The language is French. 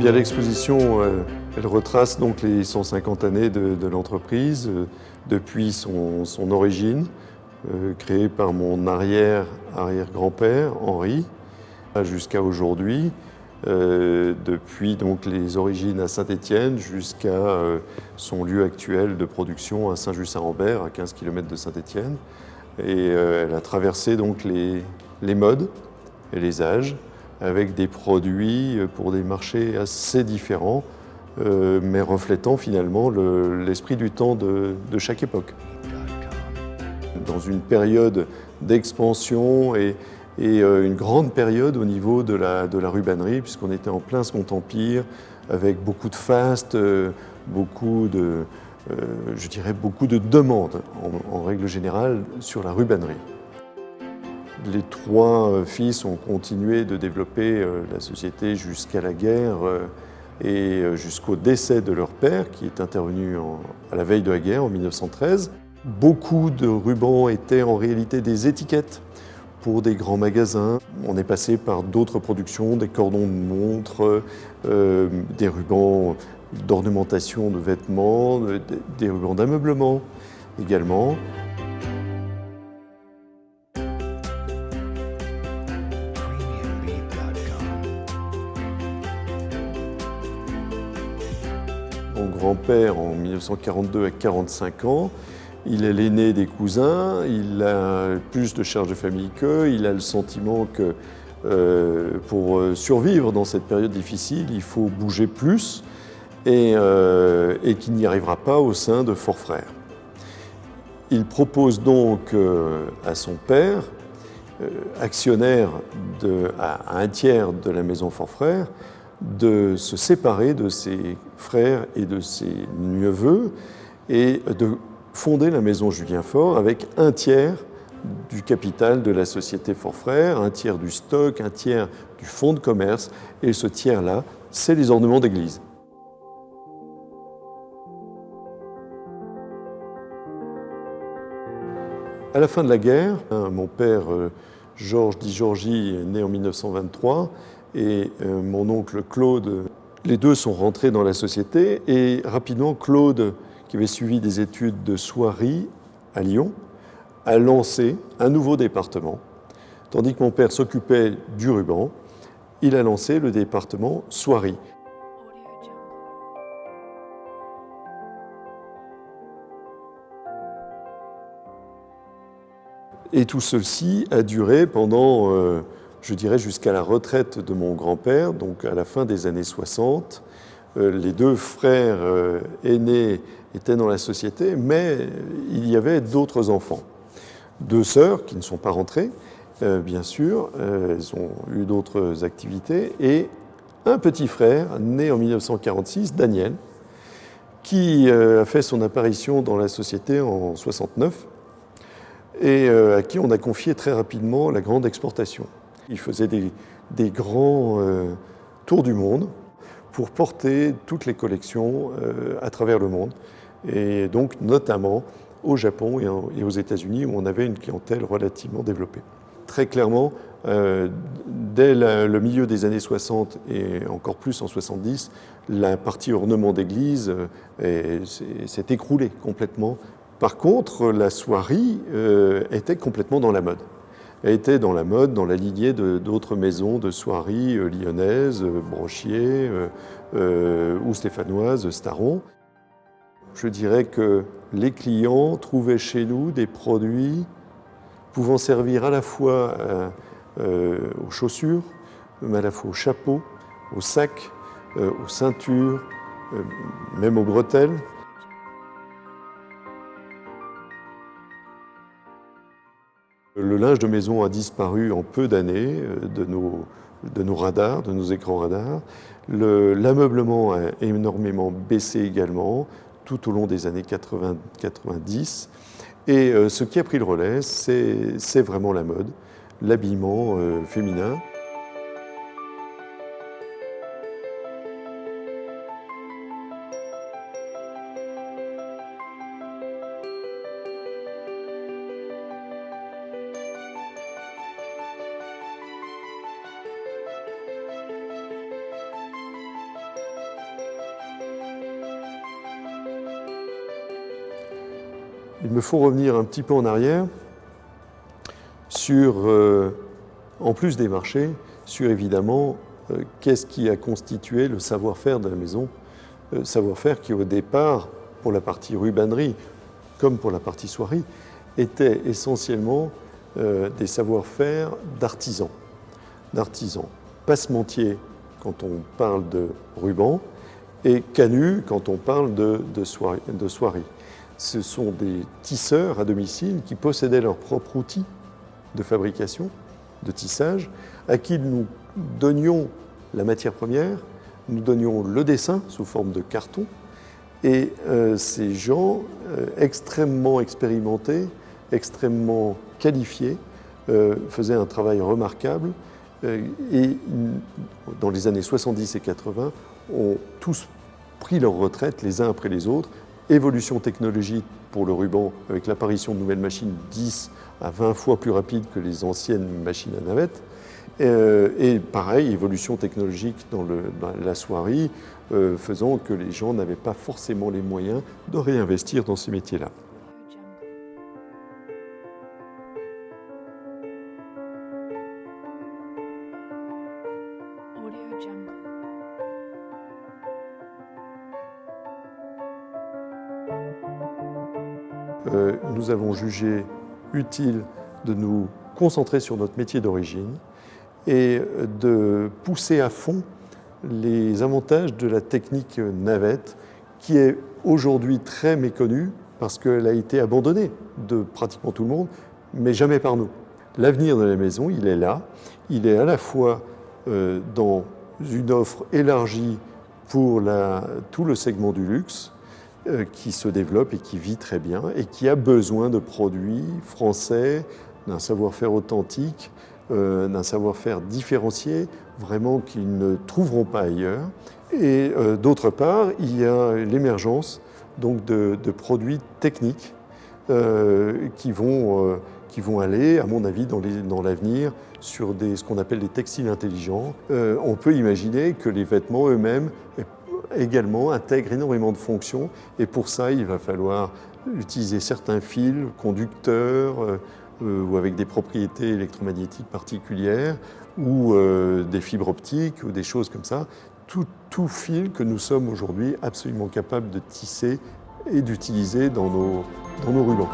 bien, l'exposition, elle retrace donc les 150 années de l'entreprise, depuis son origine, créée par mon arrière-grand-père, Henri, jusqu'à aujourd'hui, depuis donc les origines à Saint-Étienne jusqu'à son lieu actuel de production à Saint-Just-Saint-Rambert, à 15 km de Saint-Étienne. Et elle a traversé donc les modes et les âges, avec des produits pour des marchés assez différents, mais reflétant finalement l'esprit du temps de chaque époque. Dans une période d'expansion et une grande période au niveau de la rubannerie, puisqu'on était en plein Second Empire, avec beaucoup de fastes, beaucoup de demandes en règle générale sur la rubannerie. Les trois fils ont continué de développer la société jusqu'à la guerre et jusqu'au décès de leur père, qui est intervenu à la veille de la guerre, en 1913. Beaucoup de rubans étaient en réalité des étiquettes pour des grands magasins. On est passé par d'autres productions, des cordons de montres, des rubans d'ornementation de vêtements, des rubans d'ameublement également. Mon grand-père, en 1942, a 45 ans. Il est l'aîné des cousins, il a plus de charges de famille qu'eux, il a le sentiment que pour survivre dans cette période difficile, il faut bouger plus et qu'il n'y arrivera pas au sein de Fortfrères. Il propose donc à son père, actionnaire à un tiers de la maison Fortfrères, de se séparer de ses frères et de ses neveux et de fonder la maison Julien Faure avec un tiers du capital de la société Fortfrères, un tiers du stock, un tiers du fonds de commerce, et ce tiers-là, c'est les ornements d'église. À la fin de la guerre, mon père Georges Di Giorgi est né en 1923 et mon oncle Claude, les deux sont rentrés dans la société et rapidement Claude, qui avait suivi des études de soierie à Lyon, a lancé un nouveau département. Tandis que mon père s'occupait du ruban, il a lancé le département soierie. Et tout ceci a duré pendant, je dirais, jusqu'à la retraite de mon grand-père, donc à la fin des années 60. Les deux frères aînés étaient dans la société, mais il y avait d'autres enfants. Deux sœurs qui ne sont pas rentrées, bien sûr, elles ont eu d'autres activités, et un petit frère né en 1946, Daniel, qui a fait son apparition dans la société en 69 et à qui on a confié très rapidement la grande exportation. Il faisait des grands tours du monde pour porter toutes les collections à travers le monde, et donc notamment au Japon et aux États-Unis, où on avait une clientèle relativement développée. Très clairement, dès le milieu des années 60 et encore plus en 70, la partie ornement d'église s'est écroulée complètement. Par contre, la soierie était complètement dans la mode. Elle était dans la mode, dans la lignée d'autres maisons de soierie lyonnaises, Brochier ou stéphanoises, Staron. Je dirais que les clients trouvaient chez nous des produits pouvant servir à la fois aux chaussures, mais à la fois aux chapeaux, aux sacs, aux ceintures, même aux bretelles. Le linge de maison a disparu en peu d'années de nos radars, de nos écrans radars. L'ameublement a énormément baissé également tout au long des années 80-90. Et ce qui a pris le relais, c'est vraiment la mode, l'habillement féminin. il me faut revenir un petit peu en arrière sur, en plus des marchés, sur évidemment qu'est-ce qui a constitué le savoir-faire de la maison, savoir-faire qui au départ, pour la partie rubannerie comme pour la partie soierie, était essentiellement des savoir-faire d'artisans. Passementier quand on parle de ruban et canut quand on parle de soierie. Ce sont des tisseurs à domicile qui possédaient leur propre outil de fabrication, de tissage, à qui nous donnions la matière première, nous donnions le dessin sous forme de carton, et ces gens extrêmement expérimentés, extrêmement qualifiés, faisaient un travail remarquable, et dans les années 70 et 80, ont tous pris leur retraite les uns après les autres. Évolution technologique pour le ruban avec l'apparition de nouvelles machines 10 à 20 fois plus rapides que les anciennes machines à navette. Et pareil, évolution technologique dans la soierie, faisant que les gens n'avaient pas forcément les moyens de réinvestir dans ces métiers-là. Nous avons jugé utile de nous concentrer sur notre métier d'origine et de pousser à fond les avantages de la technique navette, qui est aujourd'hui très méconnue parce qu'elle a été abandonnée de pratiquement tout le monde, mais jamais par nous. L'avenir de la maison, il est là. Il est à la fois dans une offre élargie pour tout le segment du luxe, qui se développe et qui vit très bien et qui a besoin de produits français, d'un savoir-faire authentique, d'un savoir-faire différencié, vraiment qu'ils ne trouveront pas ailleurs. Et d'autre part, il y a l'émergence donc de produits techniques qui vont aller, à mon avis, dans l'avenir, sur ce qu'on appelle des textiles intelligents. On peut imaginer que les vêtements eux-mêmes également intègrent énormément de fonctions, et pour ça, il va falloir utiliser certains fils conducteurs ou avec des propriétés électromagnétiques particulières, ou des fibres optiques, ou des choses comme ça. Tout fil que nous sommes aujourd'hui absolument capables de tisser et d'utiliser dans nos rubans.